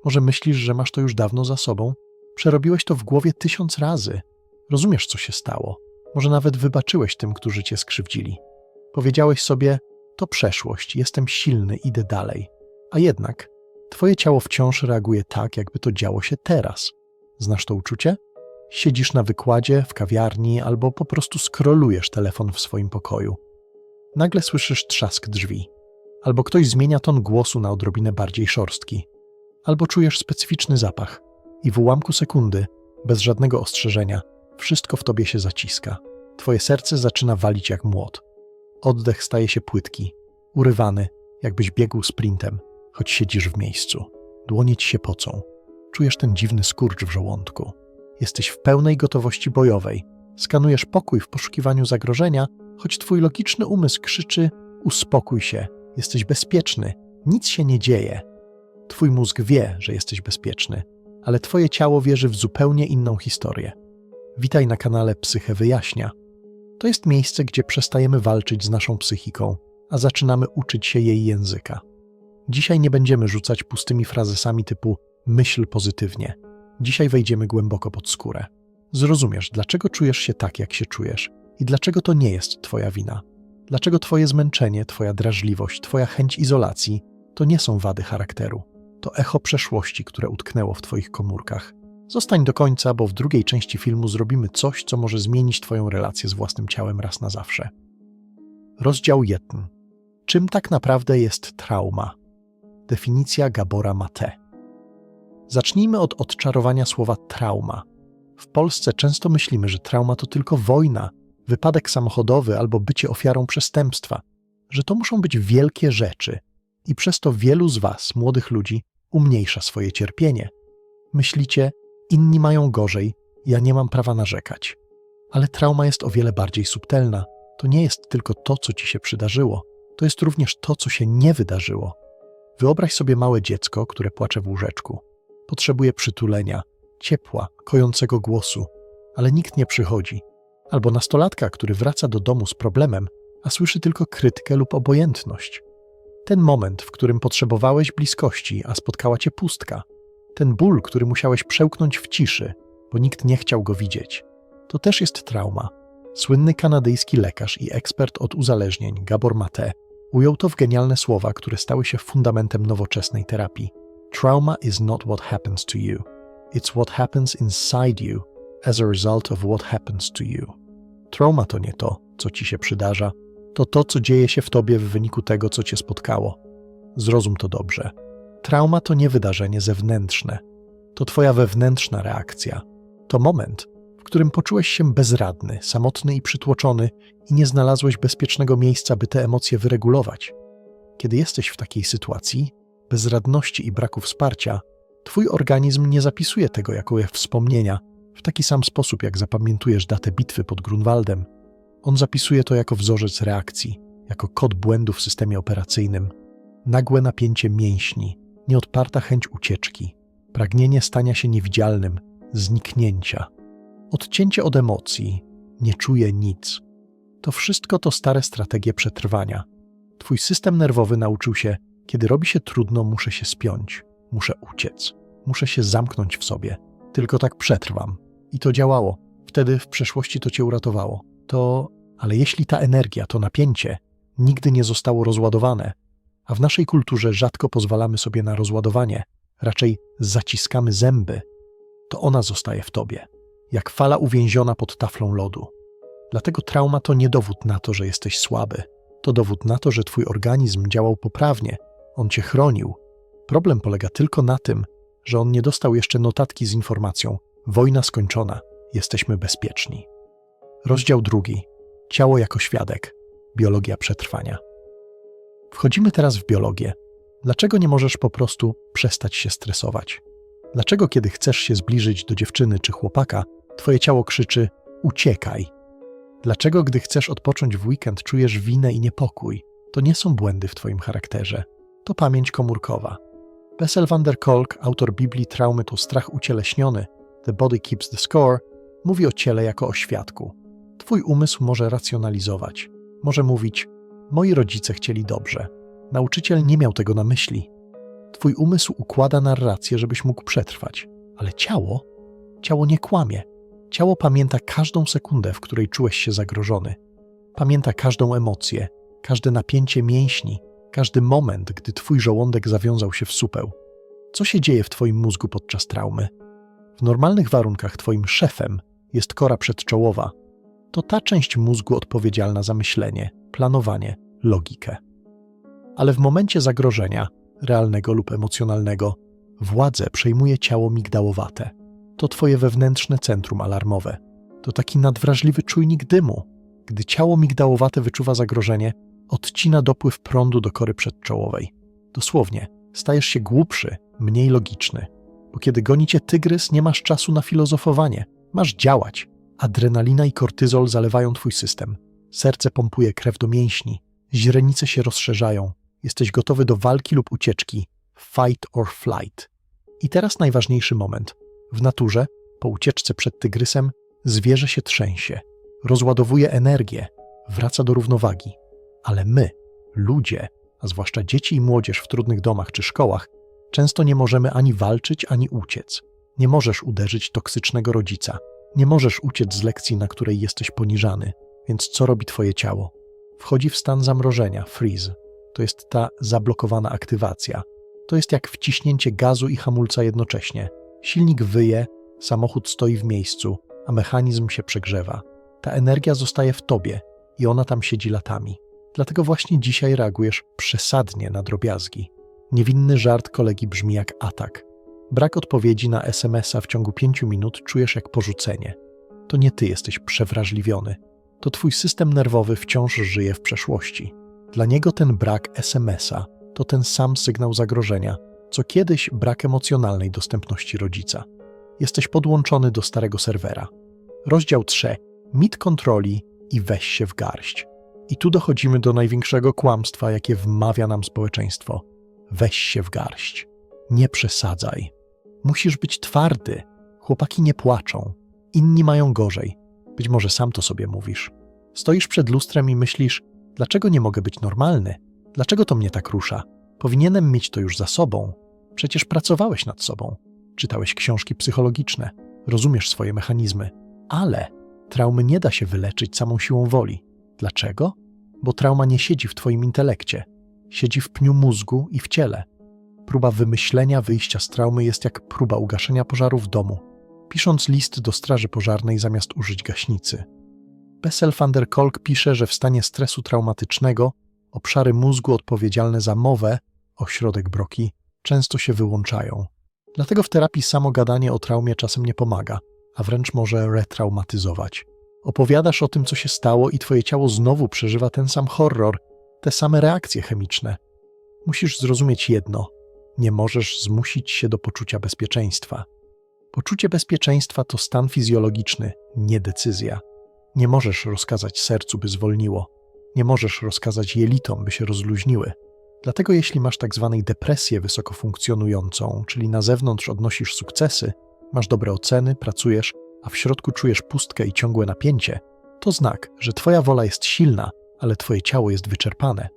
Może myślisz, że masz to już dawno za sobą? Przerobiłeś to w głowie 1000 razy. Rozumiesz, co się stało. Może nawet wybaczyłeś tym, którzy cię skrzywdzili. Powiedziałeś sobie, to przeszłość, jestem silny, idę dalej. A jednak twoje ciało wciąż reaguje tak, jakby to działo się teraz. Znasz to uczucie? Siedzisz na wykładzie, w kawiarni albo po prostu scrollujesz telefon w swoim pokoju. Nagle słyszysz trzask drzwi. Albo ktoś zmienia ton głosu na odrobinę bardziej szorstki. Albo czujesz specyficzny zapach i w ułamku sekundy, bez żadnego ostrzeżenia, wszystko w tobie się zaciska. Twoje serce zaczyna walić jak młot. Oddech staje się płytki, urywany, jakbyś biegł sprintem, choć siedzisz w miejscu. Dłonie ci się pocą. Czujesz ten dziwny skurcz w żołądku. Jesteś w pełnej gotowości bojowej. Skanujesz pokój w poszukiwaniu zagrożenia, choć twój logiczny umysł krzyczy: uspokój się, jesteś bezpieczny, nic się nie dzieje. Twój mózg wie, że jesteś bezpieczny, ale twoje ciało wierzy w zupełnie inną historię. Witaj na kanale Psyche Wyjaśnia. To jest miejsce, gdzie przestajemy walczyć z naszą psychiką, a zaczynamy uczyć się jej języka. Dzisiaj nie będziemy rzucać pustymi frazesami typu myśl pozytywnie. Dzisiaj wejdziemy głęboko pod skórę. Zrozumiesz, dlaczego czujesz się tak, jak się czujesz i dlaczego to nie jest twoja wina. Dlaczego twoje zmęczenie, twoja drażliwość, twoja chęć izolacji to nie są wady charakteru. To echo przeszłości, które utknęło w twoich komórkach. Zostań do końca, bo w drugiej części filmu zrobimy coś, co może zmienić twoją relację z własnym ciałem raz na zawsze. Rozdział 1. Czym tak naprawdę jest trauma? Definicja Gabora Mate. Zacznijmy od odczarowania słowa trauma. W Polsce często myślimy, że trauma to tylko wojna, wypadek samochodowy albo bycie ofiarą przestępstwa, że to muszą być wielkie rzeczy i przez to wielu z was, młodych ludzi, umniejsza swoje cierpienie. Myślicie, inni mają gorzej, ja nie mam prawa narzekać. Ale trauma jest o wiele bardziej subtelna. To nie jest tylko to, co ci się przydarzyło. To jest również to, co się nie wydarzyło. Wyobraź sobie małe dziecko, które płacze w łóżeczku. Potrzebuje przytulenia, ciepła, kojącego głosu, ale nikt nie przychodzi. Albo nastolatka, który wraca do domu z problemem, a słyszy tylko krytykę lub obojętność. Ten moment, w którym potrzebowałeś bliskości, a spotkała cię pustka. Ten ból, który musiałeś przełknąć w ciszy, bo nikt nie chciał go widzieć. To też jest trauma. Słynny kanadyjski lekarz i ekspert od uzależnień, Gabor Mate, ujął to w genialne słowa, które stały się fundamentem nowoczesnej terapii. Trauma is not what happens to you. It's what happens inside you as a result of what happens to you. Trauma to nie to, co ci się przydarza. To to, co dzieje się w tobie w wyniku tego, co cię spotkało. Zrozum to dobrze. Trauma to nie wydarzenie zewnętrzne. To twoja wewnętrzna reakcja. To moment, w którym poczułeś się bezradny, samotny i przytłoczony i nie znalazłeś bezpiecznego miejsca, by te emocje wyregulować. Kiedy jesteś w takiej sytuacji, bezradności i braku wsparcia, twój organizm nie zapisuje tego jako wspomnienia w taki sam sposób, jak zapamiętujesz datę bitwy pod Grunwaldem. On zapisuje to jako wzorzec reakcji, jako kod błędu w systemie operacyjnym. Nagłe napięcie mięśni, nieodparta chęć ucieczki, pragnienie stania się niewidzialnym, zniknięcia. Odcięcie od emocji, nie czuję nic. To wszystko to stare strategie przetrwania. Twój system nerwowy nauczył się, kiedy robi się trudno, muszę się spiąć, muszę uciec, muszę się zamknąć w sobie. Tylko tak przetrwam. I to działało. Wtedy w przeszłości to cię uratowało. Ale jeśli ta energia, to napięcie, nigdy nie zostało rozładowane, a w naszej kulturze rzadko pozwalamy sobie na rozładowanie, raczej zaciskamy zęby, to ona zostaje w tobie, jak fala uwięziona pod taflą lodu. Dlatego trauma to nie dowód na to, że jesteś słaby. To dowód na to, że twój organizm działał poprawnie. On cię chronił. Problem polega tylko na tym, że on nie dostał jeszcze notatki z informacją: wojna skończona, jesteśmy bezpieczni. Rozdział 2. Ciało jako świadek. Biologia przetrwania. Wchodzimy teraz w biologię. Dlaczego nie możesz po prostu przestać się stresować? Dlaczego, kiedy chcesz się zbliżyć do dziewczyny czy chłopaka, twoje ciało krzyczy: uciekaj? Dlaczego, gdy chcesz odpocząć w weekend, czujesz winę i niepokój? To nie są błędy w twoim charakterze. To pamięć komórkowa. Bessel van der Kolk, autor Biblii Traumy to strach ucieleśniony, The Body Keeps the Score, mówi o ciele jako o świadku. Twój umysł może racjonalizować. Może mówić: moi rodzice chcieli dobrze. Nauczyciel nie miał tego na myśli. Twój umysł układa narrację, żebyś mógł przetrwać. Ale ciało nie kłamie. Ciało pamięta każdą sekundę, w której czułeś się zagrożony. Pamięta każdą emocję, każde napięcie mięśni, każdy moment, gdy twój żołądek zawiązał się w supeł. Co się dzieje w twoim mózgu podczas traumy? W normalnych warunkach twoim szefem jest kora przedczołowa. To ta część mózgu odpowiedzialna za myślenie, planowanie, logikę. Ale w momencie zagrożenia, realnego lub emocjonalnego, władzę przejmuje ciało migdałowate. To twoje wewnętrzne centrum alarmowe. To taki nadwrażliwy czujnik dymu. Gdy ciało migdałowate wyczuwa zagrożenie, odcina dopływ prądu do kory przedczołowej. Dosłownie, stajesz się głupszy, mniej logiczny. Bo kiedy goni cię tygrys, nie masz czasu na filozofowanie. Masz działać. Adrenalina i kortyzol zalewają twój system. Serce pompuje krew do mięśni. Źrenice się rozszerzają. Jesteś gotowy do walki lub ucieczki. Fight or flight. I teraz najważniejszy moment. W naturze, po ucieczce przed tygrysem, zwierzę się trzęsie. Rozładowuje energię. Wraca do równowagi. Ale my, ludzie, a zwłaszcza dzieci i młodzież w trudnych domach czy szkołach, często nie możemy ani walczyć, ani uciec. Nie możesz uderzyć toksycznego rodzica. Nie możesz uciec z lekcji, na której jesteś poniżany. Więc co robi twoje ciało? Wchodzi w stan zamrożenia, freeze. To jest ta zablokowana aktywacja. To jest jak wciśnięcie gazu i hamulca jednocześnie. Silnik wyje, samochód stoi w miejscu, a mechanizm się przegrzewa. Ta energia zostaje w tobie i ona tam siedzi latami. Dlatego właśnie dzisiaj reagujesz przesadnie na drobiazgi. Niewinny żart kolegi brzmi jak atak. Brak odpowiedzi na SMS-a w ciągu 5 minut czujesz jak porzucenie. To nie ty jesteś przewrażliwiony. To twój system nerwowy wciąż żyje w przeszłości. Dla niego ten brak SMS-a to ten sam sygnał zagrożenia, co kiedyś brak emocjonalnej dostępności rodzica. Jesteś podłączony do starego serwera. Rozdział 3. Mit kontroli i weź się w garść. I tu dochodzimy do największego kłamstwa, jakie wmawia nam społeczeństwo. Weź się w garść. Nie przesadzaj. Musisz być twardy. Chłopaki nie płaczą. Inni mają gorzej. Być może sam to sobie mówisz. Stoisz przed lustrem i myślisz, dlaczego nie mogę być normalny? Dlaczego to mnie tak rusza? Powinienem mieć to już za sobą. Przecież pracowałeś nad sobą. Czytałeś książki psychologiczne. Rozumiesz swoje mechanizmy. Ale traumy nie da się wyleczyć samą siłą woli. Dlaczego? Bo trauma nie siedzi w twoim intelekcie. Siedzi w pniu mózgu i w ciele. Próba wymyślenia wyjścia z traumy jest jak próba ugaszenia pożaru w domu. Pisząc list do straży pożarnej zamiast użyć gaśnicy. Bessel van der Kolk pisze, że w stanie stresu traumatycznego obszary mózgu odpowiedzialne za mowę, ośrodek Broki, często się wyłączają. Dlatego w terapii samo gadanie o traumie czasem nie pomaga, a wręcz może retraumatyzować. Opowiadasz o tym, co się stało i twoje ciało znowu przeżywa ten sam horror, te same reakcje chemiczne. Musisz zrozumieć jedno. Nie możesz zmusić się do poczucia bezpieczeństwa. Poczucie bezpieczeństwa to stan fizjologiczny, nie decyzja. Nie możesz rozkazać sercu, by zwolniło. Nie możesz rozkazać jelitom, by się rozluźniły. Dlatego jeśli masz tak zwaną depresję wysoko funkcjonującą, czyli na zewnątrz odnosisz sukcesy, masz dobre oceny, pracujesz, a w środku czujesz pustkę i ciągłe napięcie, to znak, że twoja wola jest silna, ale twoje ciało jest wyczerpane.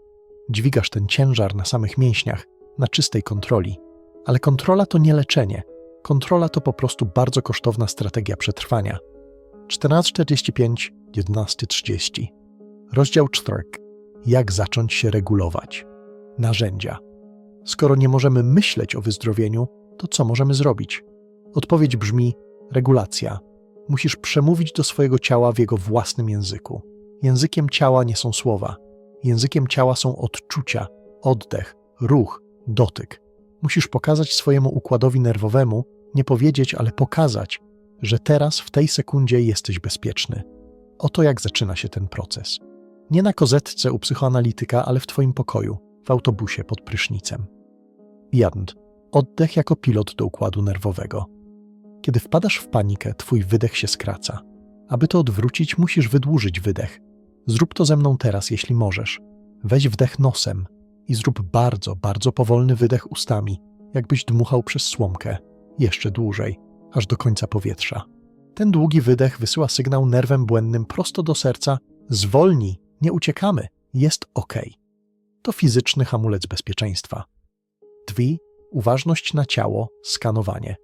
Dźwigasz ten ciężar na samych mięśniach, na czystej kontroli. Ale kontrola to nie leczenie. Kontrola to po prostu bardzo kosztowna strategia przetrwania. 14:45, 11:30. Rozdział 4. Jak zacząć się regulować? Narzędzia. Skoro nie możemy myśleć o wyzdrowieniu, to co możemy zrobić? Odpowiedź brzmi: regulacja. Musisz przemówić do swojego ciała w jego własnym języku. Językiem ciała nie są słowa. Językiem ciała są odczucia, oddech, ruch, dotyk. Musisz pokazać swojemu układowi nerwowemu, nie powiedzieć, ale pokazać, że teraz, w tej sekundzie jesteś bezpieczny. Oto jak zaczyna się ten proces. Nie na kozetce u psychoanalityka, ale w twoim pokoju, w autobusie pod prysznicem. 1. Oddech jako pilot do układu nerwowego. Kiedy wpadasz w panikę, twój wydech się skraca. Aby to odwrócić, musisz wydłużyć wydech. Zrób to ze mną teraz, jeśli możesz. Weź wdech nosem i zrób bardzo, bardzo powolny wydech ustami, jakbyś dmuchał przez słomkę. Jeszcze dłużej, aż do końca powietrza. Ten długi wydech wysyła sygnał nerwem błędnym prosto do serca: zwolnij, nie uciekamy, jest ok. To fizyczny hamulec bezpieczeństwa. 2. Uważność na ciało, skanowanie.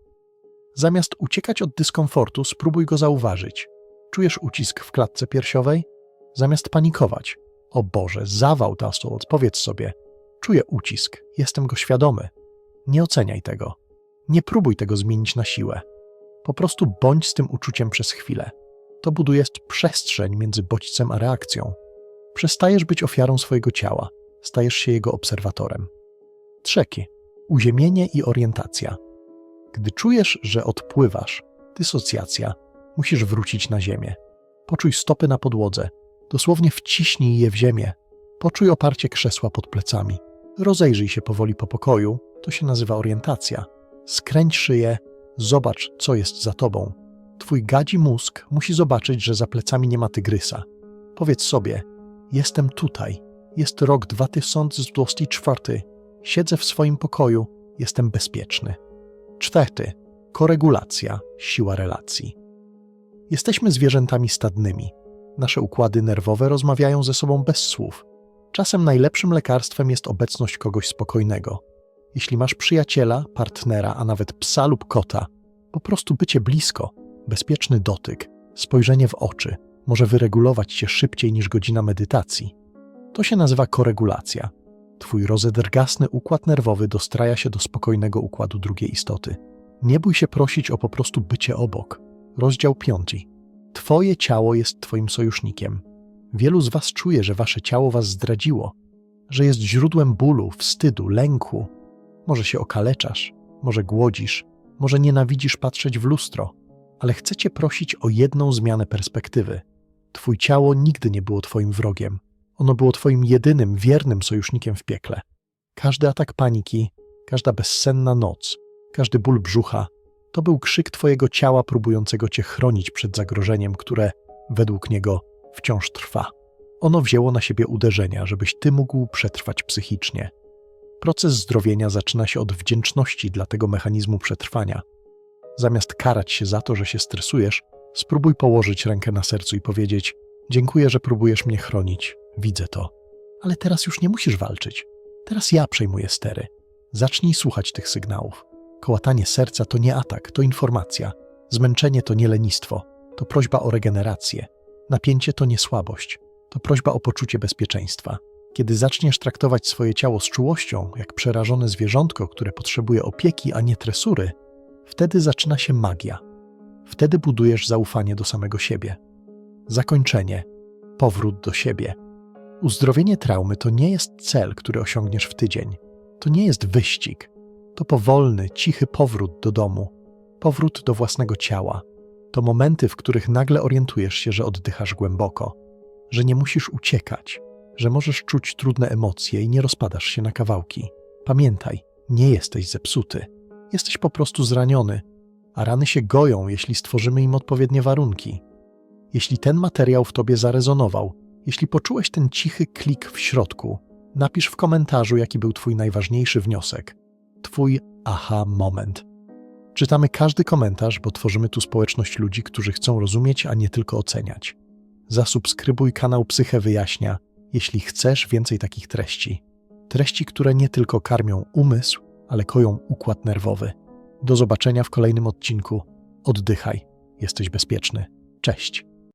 Zamiast uciekać od dyskomfortu, spróbuj go zauważyć. Czujesz ucisk w klatce piersiowej? Zamiast panikować, o Boże, zawał Tassold, powiedz sobie, czuję ucisk, jestem go świadomy. Nie oceniaj tego. Nie próbuj tego zmienić na siłę. Po prostu bądź z tym uczuciem przez chwilę. To buduje przestrzeń między bodźcem a reakcją. Przestajesz być ofiarą swojego ciała, stajesz się jego obserwatorem. 3. Uziemienie i orientacja. Gdy czujesz, że odpływasz, dysocjacja, musisz wrócić na ziemię. Poczuj stopy na podłodze, dosłownie wciśnij je w ziemię. Poczuj oparcie krzesła pod plecami. Rozejrzyj się powoli po pokoju, to się nazywa orientacja. Skręć szyję, zobacz, co jest za tobą. Twój gadzi mózg musi zobaczyć, że za plecami nie ma tygrysa. Powiedz sobie, jestem tutaj, jest rok 2024, siedzę w swoim pokoju, jestem bezpieczny. 4. Koregulacja, siła relacji. Jesteśmy zwierzętami stadnymi. Nasze układy nerwowe rozmawiają ze sobą bez słów. Czasem najlepszym lekarstwem jest obecność kogoś spokojnego. Jeśli masz przyjaciela, partnera, a nawet psa lub kota, po prostu bycie blisko, bezpieczny dotyk, spojrzenie w oczy może wyregulować cię szybciej niż godzina medytacji. To się nazywa koregulacja. Twój rozedrgasny układ nerwowy dostraja się do spokojnego układu drugiej istoty. Nie bój się prosić o po prostu bycie obok. Rozdział 5. Twoje ciało jest twoim sojusznikiem. Wielu z was czuje, że wasze ciało was zdradziło, że jest źródłem bólu, wstydu, lęku. Może się okaleczasz, może głodzisz, może nienawidzisz patrzeć w lustro, ale chcę cię prosić o jedną zmianę perspektywy. Twój ciało nigdy nie było twoim wrogiem. Ono było twoim jedynym, wiernym sojusznikiem w piekle. Każdy atak paniki, każda bezsenna noc, każdy ból brzucha, to był krzyk twojego ciała próbującego cię chronić przed zagrożeniem, które, według niego, wciąż trwa. Ono wzięło na siebie uderzenia, żebyś ty mógł przetrwać psychicznie. Proces zdrowienia zaczyna się od wdzięczności dla tego mechanizmu przetrwania. Zamiast karać się za to, że się stresujesz, spróbuj położyć rękę na sercu i powiedzieć: dziękuję, że próbujesz mnie chronić, widzę to. Ale teraz już nie musisz walczyć. Teraz ja przejmuję stery. Zacznij słuchać tych sygnałów. Kołatanie serca to nie atak, to informacja. Zmęczenie to nie lenistwo, to prośba o regenerację. Napięcie to nie słabość, to prośba o poczucie bezpieczeństwa. Kiedy zaczniesz traktować swoje ciało z czułością, jak przerażone zwierzątko, które potrzebuje opieki, a nie tresury, wtedy zaczyna się magia. Wtedy budujesz zaufanie do samego siebie. Zakończenie. Powrót do siebie. Uzdrowienie traumy to nie jest cel, który osiągniesz w tydzień. To nie jest wyścig. To powolny, cichy powrót do domu. Powrót do własnego ciała. To momenty, w których nagle orientujesz się, że oddychasz głęboko. Że nie musisz uciekać. Że możesz czuć trudne emocje i nie rozpadasz się na kawałki. Pamiętaj, nie jesteś zepsuty. Jesteś po prostu zraniony, a rany się goją, jeśli stworzymy im odpowiednie warunki. Jeśli ten materiał w tobie zarezonował, jeśli poczułeś ten cichy klik w środku, napisz w komentarzu, jaki był twój najważniejszy wniosek. Twój aha moment. Czytamy każdy komentarz, bo tworzymy tu społeczność ludzi, którzy chcą rozumieć, a nie tylko oceniać. Zasubskrybuj kanał Psyche Wyjaśnia, jeśli chcesz więcej takich treści. Treści, które nie tylko karmią umysł, ale koją układ nerwowy. Do zobaczenia w kolejnym odcinku. Oddychaj. Jesteś bezpieczny. Cześć.